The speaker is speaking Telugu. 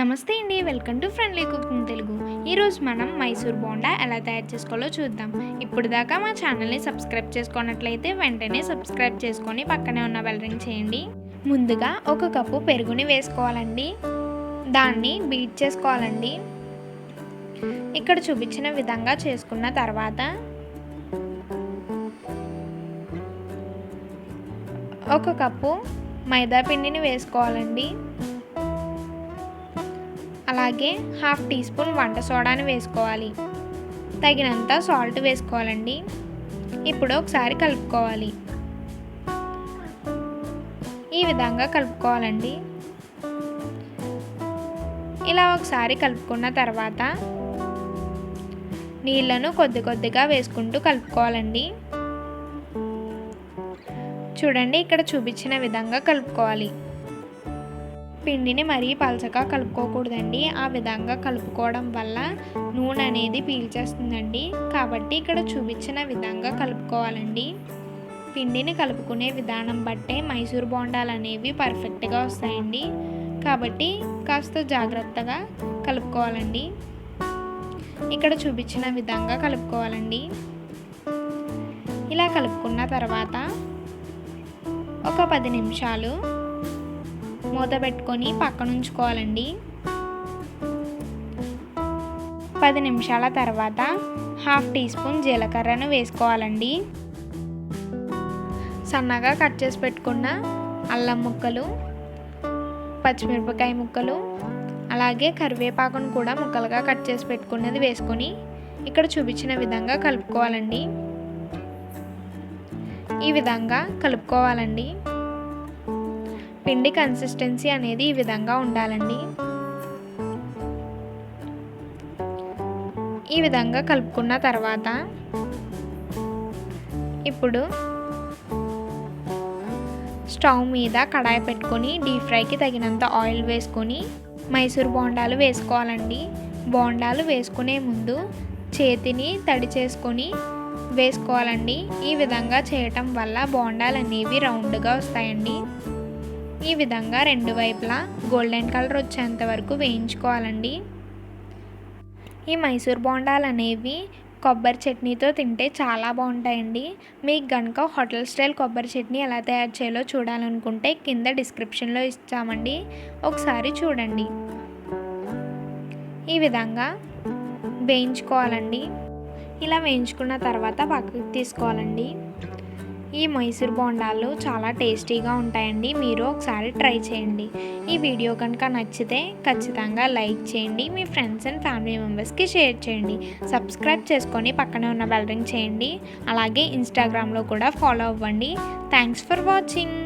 నమస్తే అండి, welcome to friendly cooking Telugu. ఈరోజు మనం మైసూర్ బోండా ఎలా తయారు చేసుకోవాలో చూద్దాం. ఇప్పుడు దాకా మా ఛానల్ని సబ్స్క్రైబ్ చేసుకున్నట్లయితే వెంటనే సబ్స్క్రైబ్ చేసుకొని పక్కనే ఉన్న బెల్ రింగ్ చేయండి. ముందుగా 1 కప్పు పెరుగుని వేసుకోవాలండి. దాన్ని బీట్ చేసుకోవాలండి. ఇక్కడ చూపించిన విధంగా చేసుకున్న తర్వాత 1 కప్పు మైదా పిండిని వేసుకోవాలండి. అలాగే 1/2 టీ స్పూన్ వంట సోడాని వేసుకోవాలి. తగినంత సాల్ట్ వేసుకోవాలండి. ఇప్పుడు ఒకసారి కలుపుకోవాలి. ఈ విధంగా కలుపుకోవాలండి. ఇలా ఒకసారి కలుపుకున్న తర్వాత నీళ్ళను కొద్ది కొద్దిగా వేసుకుంటూ కలుపుకోవాలండి. చూడండి, ఇక్కడ చూపించిన విధంగా కలుపుకోవాలి. పిండిని మరీ పలచగా కలుపుకోకూడదండి. ఆ విధంగా కలుపుకోవడం వల్ల నూనె అనేది పీల్చేస్తుందండి. కాబట్టి ఇక్కడ చూపించిన విధంగా కలుపుకోవాలండి. పిండిని కలుపుకునే విధానం బట్టే మైసూర్ బోండాలు అనేవి పర్ఫెక్ట్గా వస్తాయండి. కాబట్టి కాస్త జాగ్రత్తగా కలుపుకోవాలండి. ఇక్కడ చూపించిన విధంగా కలుపుకోవాలండి. ఇలా కలుపుకున్న తర్వాత ఒక 10 నిమిషాలు మూత పెట్టుకొని పక్కన ఉంచుకోవాలండి. 10 నిమిషాల తర్వాత 1/2 టీ స్పూన్ జీలకర్రను వేసుకోవాలండి. సన్నగా కట్ చేసి పెట్టుకున్న అల్లం ముక్కలు, పచ్చిమిరపకాయ ముక్కలు, అలాగే కరివేపాకును కూడా ముక్కలుగా కట్ చేసి పెట్టుకున్నది వేసుకొని ఇక్కడ చూపించిన విధంగా కలుపుకోవాలండి. ఈ విధంగా కలుపుకోవాలండి. పిండి కన్సిస్టెన్సీ అనేది ఈ విధంగా ఉండాలండి. ఈ విధంగా కలుపుకున్న తర్వాత ఇప్పుడు స్టవ్ మీద కడాయి పెట్టుకొని డీప్ ఫ్రైకి తగినంత ఆయిల్ వేసుకొని మైసూర్ బోండాలు వేసుకోవాలండి. బోండాలు వేసుకునే ముందు చేతిని తడి చేసుకొని వేసుకోవాలండి. ఈ విధంగా చేయటం వల్ల బోండాలు అనేవి రౌండ్గా వస్తాయండి. ఈ విధంగా 2 వైపులా గోల్డెన్ కలర్ వచ్చేంత వరకు వేయించుకోవాలండి. ఈ మైసూర్ బోండాలు అనేవి కొబ్బరి చట్నీతో తింటే చాలా బాగుంటాయండి. మీకు కనుక హోటల్ స్టైల్ కొబ్బరి చట్నీ ఎలా తయారు చేయాలో చూడాలనుకుంటే కింద డిస్క్రిప్షన్లో ఇస్తామండి, ఒకసారి చూడండి. ఈ విధంగా వేయించుకోవాలండి. ఇలా వేయించుకున్న తర్వాత పక్కకు తీసుకోవాలండి. ఈ మైసూర్ బోండాలు చాలా టేస్టీగా ఉంటాయండి. మీరు ఒకసారి ట్రై చేయండి. ఈ వీడియో కనుక నచ్చితే ఖచ్చితంగా లైక్ చేయండి. మీ ఫ్రెండ్స్ అండ్ ఫ్యామిలీ మెంబర్స్కి షేర్ చేయండి. సబ్స్క్రైబ్ చేసుకొని పక్కనే ఉన్న బెల్ రింగ్ చేయండి. అలాగే ఇన్స్టాగ్రామ్లో కూడా ఫాలో అవ్వండి. Thanks for watching.